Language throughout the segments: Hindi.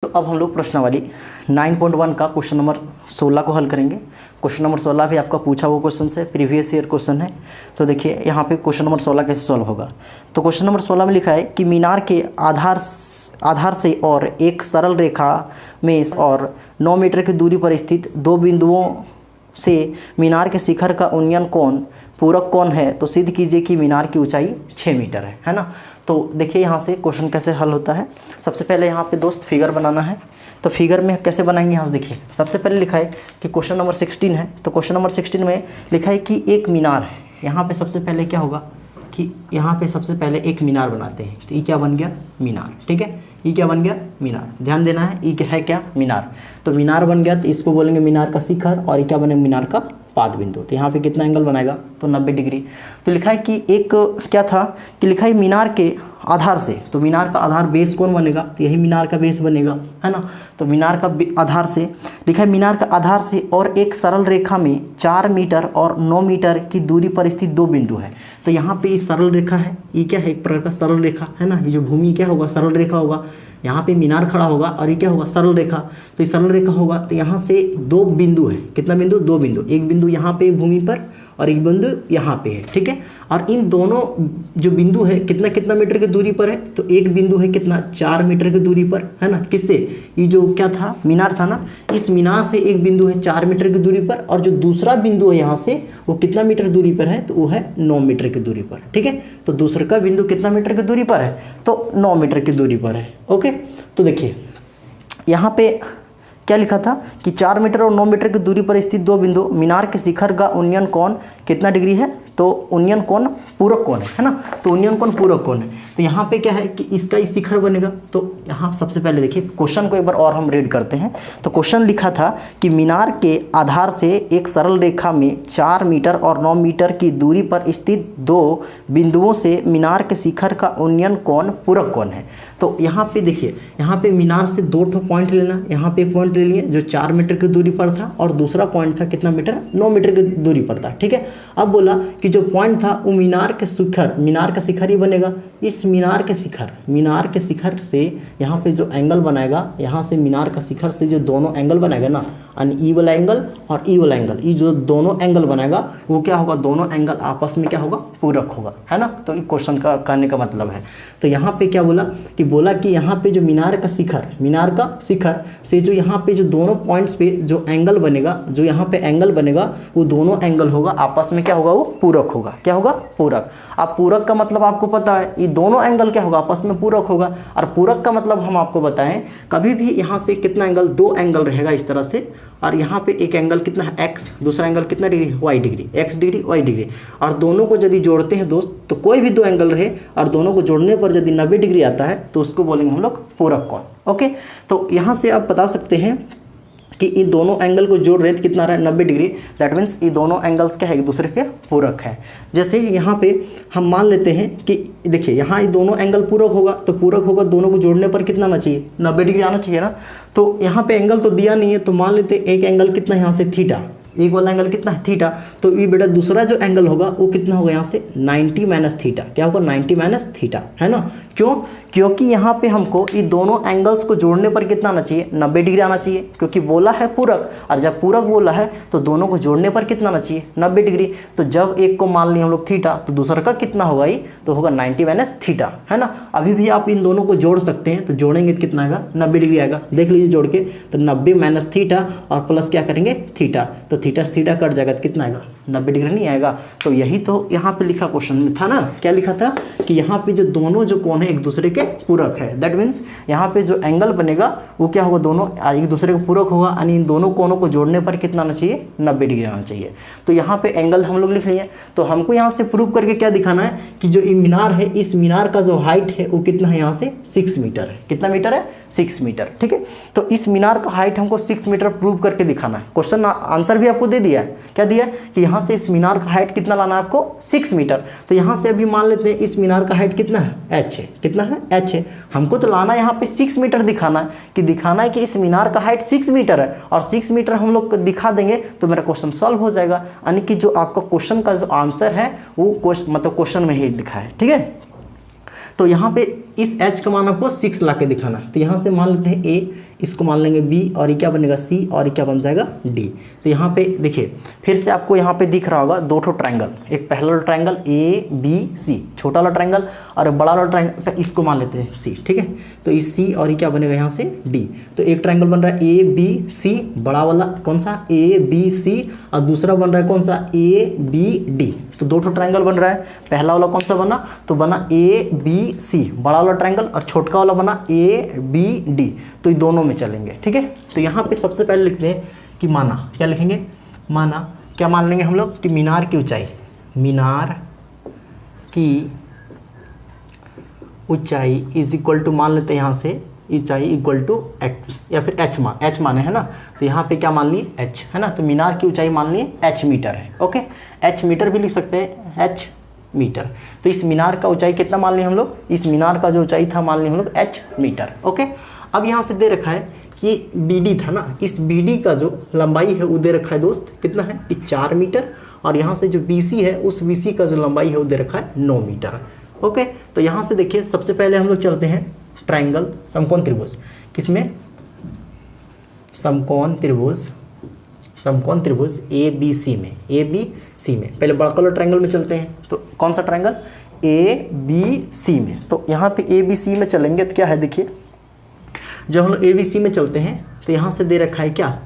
तो अब हम लोग प्रश्नावली 9.1 का क्वेश्चन नंबर 16 को हल करेंगे। क्वेश्चन नंबर 16 भी आपका पूछा हुआ क्वेश्चन है, प्रीवियस ईयर क्वेश्चन है। तो देखिए यहाँ पे क्वेश्चन नंबर 16 कैसे सॉल्व होगा। तो क्वेश्चन नंबर 16 में लिखा है कि मीनार के आधार से और एक सरल रेखा में और 9 मीटर की दूरी पर स्थित दो बिंदुओं से मीनार के शिखर का उन्नयन कोण पूरक कोण है, तो सिद्ध कीजिए कि मीनार की ऊंचाई 6 मीटर है ना। तो देखिए यहाँ से क्वेश्चन कैसे हल होता है। सबसे पहले यहाँ पे दोस्त फिगर बनाना है। तो फिगर में कैसे बनाएंगे, यहाँ से देखिए सबसे पहले लिखा है कि क्वेश्चन नंबर 16 है। तो क्वेश्चन नंबर 16 में लिखा है कि एक मीनार है। यहाँ पे सबसे पहले क्या होगा कि यहाँ पे सबसे पहले एक मीनार बनाते हैं। तो ये क्या बन गया, मीनार। ठीक है, ये क्या बन गया, मीनार। ध्यान देना है, ये क्या है, क्या, मीनार। तो मीनार बन गया, तो इसको बोलेंगे मीनार का शिखर, और ये क्या बनेगा, मीनार का पाद बिंदु। तो यहाँ पे कितना एंगल बनाएगा, तो 90 डिग्री। तो लिखा है कि एक क्या था कि लिखा है मीनार के आधार से, तो मीनार का आधार बेस कौन बनेगा, तो यही मीनार का बेस बनेगा, है ना। तो मीनार का आधार से लिखा है मीनार का आधार से और एक सरल रेखा में 4 मीटर और 9 मीटर की दूरी पर स्थित दो बिंदु है। तो यहाँ पे ये सरल रेखा है, ये क्या है, एक प्रकार का सरल रेखा है ना। ये जो भूमि क्या होगा, सरल रेखा होगा। यहाँ पे मीनार खड़ा होगा और ये क्या होगा, सरल रेखा। तो ये सरल रेखा होगा, तो यहाँ से दो बिंदु है, कितना बिंदु, दो बिंदु। एक बिंदु यहाँ पे भूमि पर और एक बिंदु यहाँ पे है। ठीक है, और इन दोनों जो बिंदु है कितना कितना मीटर की दूरी पर है, तो एक बिंदु है कितना, 4 मीटर की दूरी पर, है ना। किससे, ये जो क्या था, मीनार था ना, इस मीनार से एक बिंदु है 4 मीटर की दूरी पर, और जो दूसरा बिंदु है यहाँ से वो कितना मीटर दूरी पर है, तो वो है 9 मीटर की दूरी पर। ठीक है, तो दूसरे का बिंदु कितना मीटर की दूरी पर है, तो 9 मीटर की दूरी पर है। ओके, तो देखिए यहाँ पे क्या लिखा था कि 4 मीटर और 9 मीटर की दूरी पर स्थित दो बिंदु मीनार के शिखर का उन्नयन कोण कितना डिग्री है, तो उन्नयन कोण पूरक कोण है ना। तो उन्नयन कोण पूरक कोण है। तो यहाँ पे क्या है कि इसका ही शिखर बनेगा। तो यहाँ सबसे पहले देखिए क्वेश्चन को एक बार और हम रीड करते हैं। तो क्वेश्चन लिखा था कि मीनार के आधार से एक सरल रेखा में 4 मीटर और 9 मीटर की दूरी पर स्थित दो बिंदुओं से मीनार के शिखर का उन्नयन कोण पूरक कोण है। तो यहाँ पे देखिए, यहाँ पे मीनार से 2 पॉइंट लेना। यहाँ पे एक पॉइंट ले लिए जो 4 मीटर की दूरी पर था, और दूसरा पॉइंट था कितना मीटर, 9 मीटर की दूरी पर था। ठीक है, अब बोला कि जो पॉइंट था वो मीनार के शिखर, मीनार का शिखर ही बनेगा। इस मीनार के शिखर से यहाँ पे जो एंगल बनाएगा, यहाँ से मीनार का शिखर से जो दोनों एंगल बनाएगा ना, ई वाला एंगल और ई वाला एंगल, ये जो दोनों एंगल बनाएगा वो क्या होगा, दोनों एंगल आपस में क्या होगा, पूरक होगा, है ना। तो ये क्वेश्चन का कहने का मतलब है। तो यहाँ पे क्या बोला कि यहाँ पे जो मीनार का शिखर से जो यहाँ पे जो दोनों पॉइंट्स पे जो एंगल बनेगा, जो यहाँ पे एंगल बनेगा वो दोनों एंगल होगा आपस में क्या होगा, वो पूरक होगा। क्या होगा, पूरक। अब पूरक का मतलब आपको पता है, ये दोनों एंगल क्या होगा, आपस में पूरक होगा। और पूरक का मतलब हम आपको बताएं, कभी भी यहाँ से कितना एंगल, 2 एंगल रहेगा इस तरह से, और यहाँ पे एक एंगल कितना है x, दूसरा एंगल कितना degree, y degree, x degree y degree, और दोनों को यदि जोड़ते हैं दोस्त, तो कोई भी 2 एंगल रहे और दोनों को जोड़ने पर यदि 90 डिग्री आता है तो उसको बोलेंगे हम लोग पूरक कोण। ओके, तो यहाँ से आप बता सकते हैं कि इन दोनों एंगल को जोड़ रहे हैं तो कितना आ रहा है, 90 डिग्री। दैट मीन्स ये दोनों एंगल्स क्या है, एक दूसरे के पूरक है। जैसे यहाँ पे हम मान लेते हैं कि देखिए यहाँ ये दोनों एंगल पूरक होगा, तो पूरक होगा, दोनों को जोड़ने पर कितना आना चाहिए, 90 डिग्री आना चाहिए ना। तो यहाँ पे एंगल तो दिया नहीं है, तो मान लेते एक एंगल कितना यहाँ से थीटा, एक वाला एंगल कितना है, थीटा। तो ये बेटा दूसरा जो एंगल होगा वो कितना होगा, यहाँ से 90 माइनस थीटा। क्या होगा, 90 माइनस थीटा, है ना। क्यों, क्योंकि यहाँ पे हमको ये दोनों एंगल्स को जोड़ने पर कितना आना चाहिए, 90 डिग्री आना चाहिए, क्योंकि बोला है पूरक, और जब पूरक बोला है तो दोनों को जोड़ने पर कितना आना चाहिए, 90 डिग्री। तो जब एक को मान लिया हम लोग थीटा, तो दूसरा का कितना होगा, ये तो होगा 90 माइनस थीटा, है ना। अभी भी आप इन दोनों को जोड़ सकते हैं, तो जोड़ेंगे तो कितना आएगा, 90 डिग्री आएगा। देख लीजिए जोड़ के, तो 90 माइनस थीटा और प्लस क्या करेंगे, थीटा, तो थीटा से थीटा कट जाएगा तो कितना आएगा, 90 डिग्री नहीं आएगा। तो यही तो यहाँ पे लिखा क्वेश्चन में था ना, क्या लिखा था कि यहाँ पे जो दोनों जो कोण है एक दूसरे के पूरक है। दैट मीन्स यहाँ पे जो एंगल बनेगा वो क्या होगा, दोनों एक दूसरे को पूरक होगा, यानी इन दोनों कोणों को जोड़ने पर कितना आना चाहिए, 90 डिग्री आना चाहिए। तो यहाँ पे एंगल हम लोग लिख लिए। तो हमको यहाँ से प्रूव करके क्या दिखाना है कि जो ये मीनार है, इस मीनार का जो हाइट है वो कितना है, यहाँ से 6 मीटर है। कितना मीटर है, 6 मीटर। ठीक है, तो इस मीनार का हाइट हमको 6 मीटर प्रूव करके दिखाना है। क्वेश्चन आंसर भी आपको दे दिया है, क्या दिया है कि यहाँ से इस मीनार का हाइट कितना लाना है आपको, 6 मीटर। तो यहाँ से अभी मान लेते हैं इस मीनार का हाइट कितना है, h है। कितना है, h है। हमको तो लाना यहाँ पे 6 मीटर दिखाना है, कि इस मीनार का हाइट 6 मीटर है, और 6 मीटर हम लोग दिखा देंगे तो मेरा क्वेश्चन सॉल्व हो जाएगा। यानी कि जो आपका क्वेश्चन का जो आंसर है वो मतलब क्वेश्चन में ही लिखा है। ठीक है, तो यहाँ पे इस h का मान आपको 6 ला के दिखाना है। तो यहाँ से मान लेते हैं इसको मान लेंगे बी, और ये क्या बनेगा सी, और ये क्या बन जाएगा डी। तो यहाँ पे देखिए फिर से आपको यहाँ पे दिख रहा होगा दो ठो ट्रायंगल, एक पहला वाला ट्रायंगल ए बी सी, छोटा वाला ट्रायंगल, और बड़ा वाला ट्रायंगल इसको मान लेते हैं सी, ठीक है। तो इस सी और ये क्या बनेगा यहाँ से डी। तो एक ट्रायंगल बन रहा है ए बी सी, बड़ा वाला कौन सा ए बी सी, और दूसरा बन रहा है कौन सा ए बी डी। तो दो ठो ट्रायंगल बन रहा है, पहला वाला कौन सा बना, तो बना ए बी सी बड़ा वाला ट्रायंगल, और छोटका वाला बना ए बी डी। तो ये दोनों में चलेंगे, ठीक है। तो यहाँ पे सबसे पहले लिखते हैं कि माना, क्या लिखेंगे, माना क्या मान लेंगे हम लोग कि मीनार की ऊंचाई, मीनार की ऊंचाई इज इक्वल टू, मान लेते हैं यहाँ से ऊंचाई इक्वल टू एक्स, या फिर एच माने है ना। तो यहाँ पे क्या मान लिए एच, है ना। तो मीनार की ऊंचाई मान लिए एच मीटर है, ओके। एच मीटर भी लिख सकते हैं, एच मीटर। तो इस मीनार का ऊंचाई कितना मान लिए हम लोग, इस मीनार का जो ऊंचाई था मान लिए हम लोग एच मीटर, ओके। अब यहाँ से दे रखा है कि बी डी था ना, इस बी डी का जो लंबाई है वो दे रखा है दोस्त कितना है, 4 मीटर, और यहाँ से जो बी सी है उस बी सी का जो लंबाई है वो दे रखा है 9 मीटर, ओके। तो यहाँ से देखिए सबसे पहले हम लोग चलते हैं ट्रायंगल समकोण त्रिभुज, किसमें, समकोण त्रिभुज ए बी सी में, ए बी सी में। पहले बड़ा वाला ट्रायंगल में चलते हैं, तो कौन सा ट्रायंगल, ए बी सी में। तो यहाँ पे ए बी सी में चलेंगे तो क्या है, देखिए जब हम लोग ए बी सी में चलते हैं तो यहाँ से दे रखा है क्या,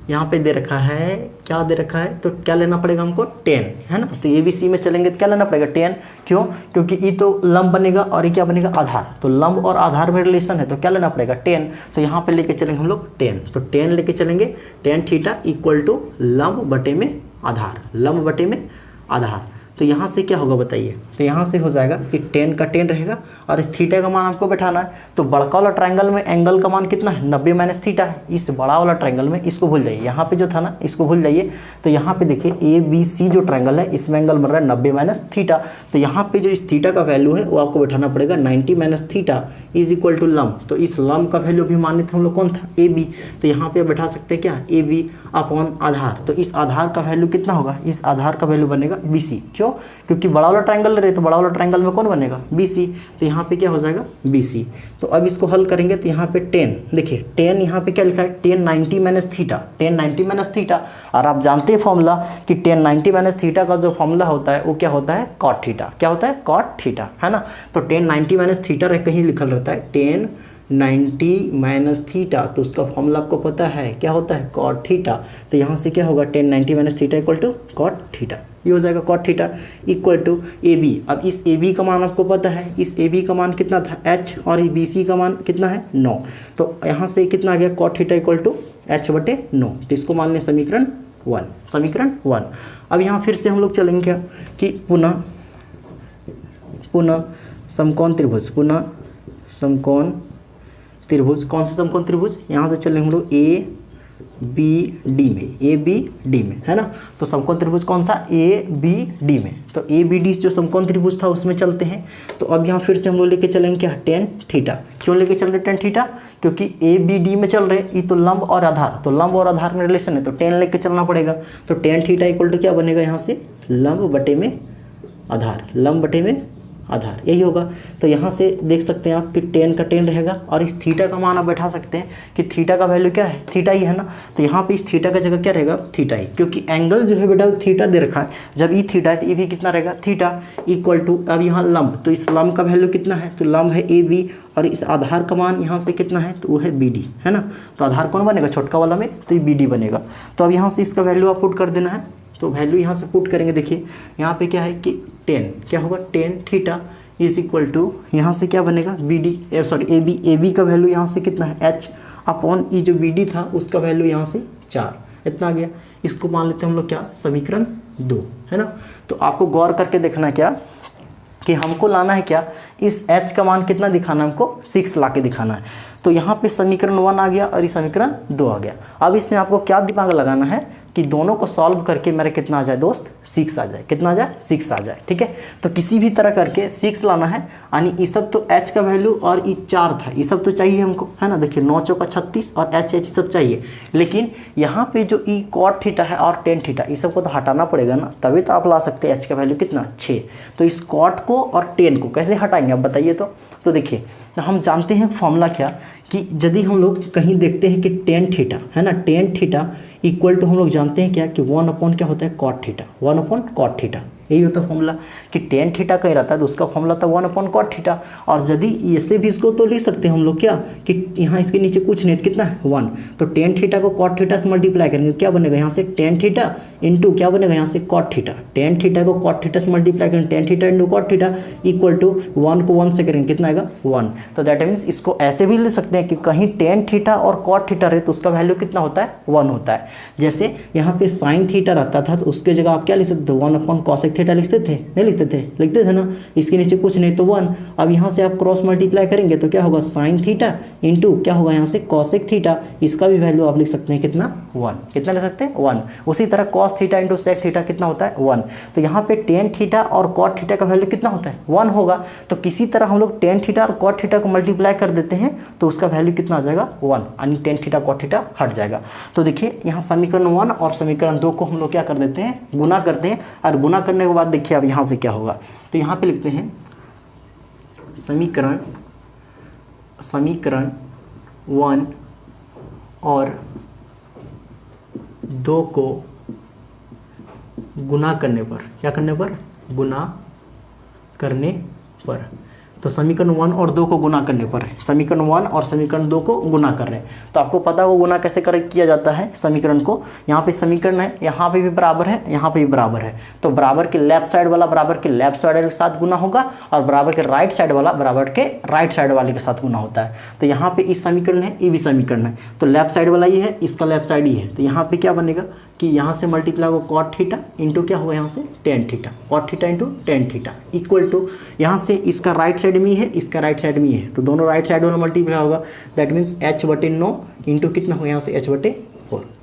यहाँ पे दे रखा है, क्या दे रखा है, तो क्या लेना पड़ेगा हमको 10, है ना। तो ए बी सी में चलेंगे तो क्या लेना पड़ेगा 10, क्यों, क्योंकि ये तो लंब बनेगा और ये क्या बनेगा आधार, तो लंब और आधार में रिलेशन है तो क्या लेना पड़ेगा 10। तो यहाँ पे लेके चलेंगे हम लोग 10, तो 10 लेके चलेंगे, tan थीटा इक्वल टू लंब बटे में आधार, लंब बटे में आधार। तो यहाँ से क्या होगा बताइए, तो यहाँ से हो जाएगा कि 10 का 10 रहेगा, और इस थीटा का मान आपको बैठाना है। तो बड़का वाला ट्रायंगल में एंगल का मान कितना है, 90 माइनस थीटा है। इस बड़ा वाला ट्रायंगल में इसको भूल जाइए, यहाँ पे जो था ना इसको भूल जाइए। तो यहाँ पे देखिए ए बी सी जो ट्रायंगल है इसमें एंगल बन रहा है 90 माइनस थीटा। तो यहाँ पे जो इस थीटा का वैल्यू है वो आपको बैठाना पड़ेगा 90 minus theta is equal to लंब। तो इस लंब का वैल्यू भी मानित हम लोग कौन था, ए बी। तो यहाँ पे बैठा सकते हैं क्या, ए बी अपॉन आधार। तो इस आधार का वैल्यू कितना होगा, इस आधार का वैल्यू बनेगा बी सी, क्यों, क्योंकि बड़ा वाला ट्रायंगल ले रहे तो बड़ा वाला ट्रायंगल में कौन बनेगा बी सी। तो यहाँ पे क्या हो जाएगा बी सी। तो अब इसको हल करेंगे तो यहाँ पे 10, देखिए 10 यहाँ पे क्या लिखा है, 10 90 माइनस थीटा, 10 90 माइनस थीटा। और आप जानते हैं फॉर्मूला कि 10 90 माइनस थीटा का जो फॉर्मूला होता है वो क्या होता है, कॉट थीटा। क्या होता है, कॉट थीटा, है ना। तो 10 90 माइनस थीटा कहीं लिखल रहता है 10 90 माइनस थीटा, तो उसका फॉर्मूला आपको पता है क्या होता है, कॉट थीटा। तो यहाँ से क्या होगा 10 90 minus theta equal to cot theta, ये हो जाएगा cot theta equal to A B. अब इस ए बी का मान आपको पता है, इस ए बी का मान कितना था एच, और बी सी का मान कितना है 9। तो यहाँ से कितना आ गया cot theta equal to H बटे 9। तो इसको मान लें समीकरण 1, समीकरण 1। अब यहाँ फिर से हम लोग चलेंगे क्या कि पुनः समकोण त्रिभुज, पुनः समकोण त्रिभुज, कौन सा समकोण त्रिभुज, यहाँ से चलेंगे हम लोग ए बी डी में, ए बी डी में, है ना। तो समकोण त्रिभुज कौन सा, ए बी डी में। तो ए बी डी जो समकोण त्रिभुज था उसमें चलते हैं। तो अब यहाँ फिर से हम लोग लेके चलेंगे क्या, tan थीटा। क्यों लेके चल रहे tan थीटा, क्योंकि ए बी डी में चल रहे, ये तो लंब और आधार, तो लंब और आधार में रिलेशन है तो tan लेके चलना पड़ेगा। तो tan थीटा इक्वल टू क्या बनेगा यहाँ से, लंब बटे में आधार, लंब बटे में आधार, यही होगा। तो यहाँ से देख सकते हैं आप कि 10 का 10 रहेगा, और इस थीटा का मान आप बैठा सकते हैं कि थीटा का वैल्यू क्या है, थीटा ही है ना। तो यहाँ पे इस थीटा का जगह क्या रहेगा, थीटा ही, क्योंकि एंगल जो है बेटा थीटा दे रखा है। जब ये थीटा है तो ये भी कितना रहेगा, थीटा इक्वल टू, अब यहाँ लंब, तो इस लंब का वैल्यू कितना है, तो लंब है ए बी, और इस आधार का मान यहाँ से कितना है, तो वो है बी डी, है ना। तो आधार कौन बनेगा, छोटका वाला में, तो ये बी डी बनेगा। तो अब यहाँ से इसका वैल्यू आप पुट कर देना है। तो वैल्यू यहाँ से पुट करेंगे, देखिए यहाँ पे क्या है कि 10 क्या होगा, tan theta is equal to, यहाँ से क्या बनेगा B D, sorry A B का वैल्यू यहाँ से कितना है एच, अपॉन ये जो बी डी था उसका वैल्यू यहाँ से 4, इतना आ गया। इसको मान लेते हैं हम लोग क्या, समीकरण 2, है ना। तो आपको गौर करके देखना क्या कि हमको लाना है क्या, इस h का मान कितना दिखाना है, हमको 6 ला के दिखाना है। तो यहाँ पे समीकरण 1 आ गया और ये समीकरण 2 आ गया। अब इसमें आपको क्या दिमाग लगाना है कि दोनों को सॉल्व करके मेरा कितना आ जाए दोस्त, 6 आ जाए, कितना आ जाए 6 आ जाए, ठीक है। तो किसी भी तरह करके 6 लाना है, यानी ये सब तो h का वैल्यू और ये 4 था, ये सब तो चाहिए हमको, है ना। देखिए 9 चौका 36 और h सब चाहिए, लेकिन यहाँ पे जो ई कॉट थीटा है और tan थीटा, ये सब को तो हटाना पड़ेगा ना, तभी तो आप ला सकते हैं h का वैल्यू कितना 6। तो इस कॉट को और tan को कैसे हटाएंगे आप बताइए। तो देखिए हम जानते हैं फॉर्मूला क्या कि यदि हम लोग कहीं देखते हैं कि टेन थीटा है ना, टेन थीटा इक्वल टू हम लोग जानते हैं क्या कि 1 क्या होता है कॉट थीटा, 1 कॉट थीटा, यही होता है फॉर्मूला कि टेन थीटा कहीं रहता है तो उसका फॉर्मूला था 1 कॉट थीटा। और यदि इससे भी इसको तो लिख सकते हैं हम लोग क्या कि यहाँ इसके नीचे कुछ नहीं कितना है 1, तो टेन थीटा को कॉट थीटा से मल्टीप्लाई करेंगे क्या बनेगा यहाँ से टेन थीटा इंटू क्या बनेगा यहाँ से कॉट थीटा, टेन थीटा को कॉट थीटा से मल्टीप्लाई करेंगे tan theta into cot theta equal to 1 को 1 से करेंगे कितना आएगा 1। तो दैट मीन्स इसको ऐसे भी ले सकते हैं कि कहीं टेन थीटा और कॉट थीटा रहे तो उसका वैल्यू कितना होता है 1 होता है। जैसे यहाँ पे साइन थीटा रहता था तो उसके जगह आप क्या लिख सकते थे 1 कॉसेक थीटा लिखते थे, नहीं लिखते थे ना, इसके नीचे कुछ नहीं तो 1। अब यहाँ से आप क्रॉस मल्टीप्लाई करेंगे तो क्या होगा साइन थीटा इंटू क्या होगा यहाँ से कॉसेक थीटा, इसका भी वैल्यू आप लिख सकते हैं कितना 1, कितना लिख सकते हैं 1। उसी तरह cos theta into sec theta कितना होता है 1। तो यहाँ पे टेन थीटा और कॉट थीटा का वैल्यू कितना होता है 1 होगा। तो किसी तरह हम लोग टेन थीटा और कॉट थीटा को मल्टीप्लाई कर देते हैं तो उसका वैल्यू कितना आ जाएगा 1, यानी टेन थीटा कॉट थीटा हट जाएगा। तो देखिए यहाँ समीकरण 1 और समीकरण 2 को हम लोग क्या कर देते हैं गुना करते हैं, और गुना करने के बाद देखिए अब यहाँ से क्या होगा, तो यहाँ पे लिखते हैं समीकरण 1 और 2 को गुना करने पर, क्या करने पर गुना करने पर, तो समीकरण 1 और 2 को गुना करने पर, समीकरण 1 और समीकरण 2 को गुना कर रहे हैं तो आपको पता है वो गुना कैसे किया जाता है समीकरण को। यहाँ पे समीकरण है, यहाँ पे भी बराबर है, यहाँ पे भी बराबर है, तो बराबर के लेफ्ट साइड वाला बराबर के लेफ्ट साइड के साथ गुना होगा और बराबर के राइट साइड वाला बराबर के राइट साइड वाले के साथ गुना होता है। तो यहाँ पे इस समीकरण है, ये भी समीकरण है, तो लेफ्ट साइड वाला ये है, इसका लेफ्ट साइड ही है, तो यहाँ पे क्या बनेगा कि यहाँ से मल्टीप्लाई होगा कॉट थीटा इंटू क्या होगा यहाँ से tan theta, cot theta into tan theta equal to यहाँ से इसका राइट साइड में ही है, इसका राइट साइड में ही है, तो दोनों राइट साइड वाला मल्टीप्लाई होगा, दैट मीन्स h/9 इंटू कितना होगा यहाँ से h/4।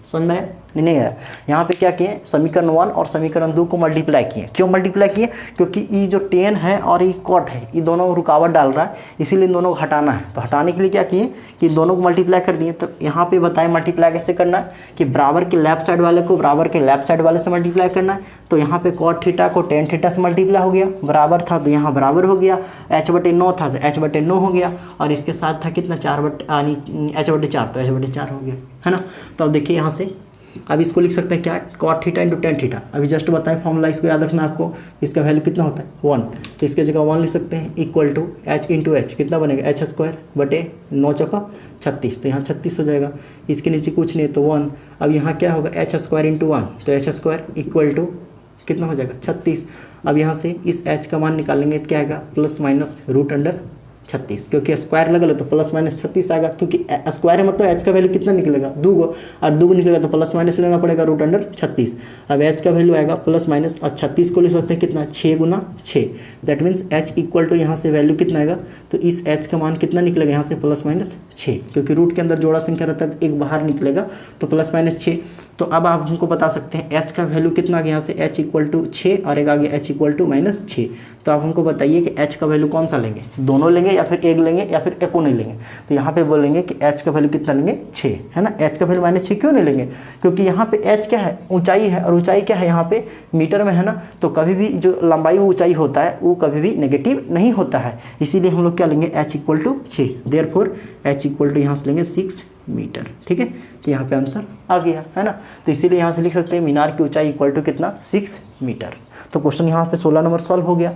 समझ में आया नहीं यार। यहाँ पे क्या किए समीकरण 1 और समीकरण 2 को मल्टीप्लाई किए, क्यों मल्टीप्लाई किए क्योंकि ये जो टेन है और ये कॉट है ये दोनों रुकावट डाल रहा है, इसीलिए इन दोनों को हटाना है। तो हटाने के लिए क्या किए कि इन दोनों को मल्टीप्लाई कर दिए। तो यहाँ पे बताएं मल्टीप्लाई कैसे करना है कि बराबर के लेफ्ट साइड वाले को बराबर के लेफ्ट साइड वाले से मल्टीप्लाई करना है। तो यहाँ पे कॉट थीटा को टेन थीटा से मल्टीप्लाई हो गया, बराबर था तो यहाँ बराबर हो गया, h/9 था तो h/9 हो गया, और इसके साथ था कितना 4 यानी h/4 तो h/4 हो गया, है ना। तो अब देखिए यहाँ से अब इसको लिख सकते हैं क्या cot theta into tan theta. अभी जस्ट बताएं फॉर्मूला, इसको याद रखना आपको, इसका वैल्यू कितना होता है 1, तो इसके जगह 1 लिख सकते हैं equal to h into H कितना बनेगा h²/9 36, तो यहाँ 36 हो जाएगा, इसके नीचे कुछ नहीं तो 1। अब यहाँ क्या होगा h² इंटू 1, तो h² इक्वल टू कितना हो जाएगा 36। अब यहाँ से इस h का मान निकालेंगे तो क्या आएगा +-√36, क्योंकि स्क्वायर लगल तो +-36 आएगा, क्योंकि स्क्वायर है मतलब h का वैल्यू कितना निकलेगा 2 और 2 निकलेगा तो प्लस लेना पड़ेगा √36। अब h का वैल्यू आएगा +-, अब 36 को ले सकते हैं कितना 6 × 6, that means h equal to यहाँ से वैल्यू कितना आएगा, तो इस h का मान कितना निकलेगा यहाँ से +-6, क्योंकि रूट के अंदर जोड़ा संख्या रहता है तो एक बाहर निकलेगा तो +-6। तो अब आप हमको बता सकते हैं h का वैल्यू कितना आ गया यहाँ से h इक्वल टू 6 और एक आ गया h इक्वल टू -6। तो आप हमको बताइए कि h का वैल्यू कौन सा लेंगे, दोनों लेंगे या फिर एक लेंगे या फिर एक को नहीं लेंगे। तो यहाँ पे बोलेंगे कि h का वैल्यू कितना लेंगे 6, है ना। h का वैल्यू -6 क्यों नहीं लेंगे, क्योंकि यहाँ पे h क्या है ऊंचाई है, और ऊंचाई क्या है यहाँ पे मीटर में, है ना। तो कभी भी जो लंबाई ऊंचाई होता है वो कभी भी नेगेटिव नहीं होता है, इसीलिए हम लोग क्या लेंगे h equal to 6, therefore h equal to यहाँ से लेंगे 6 मीटर, ठीक है। तो यहाँ पे आंसर आ गया, है ना। तो इसीलिए यहाँ से लिख सकते हैं मीनार की ऊंचाई इक्वल टू कितना 6 मीटर। तो क्वेश्चन यहाँ पे 16 नंबर सॉल्व हो गया।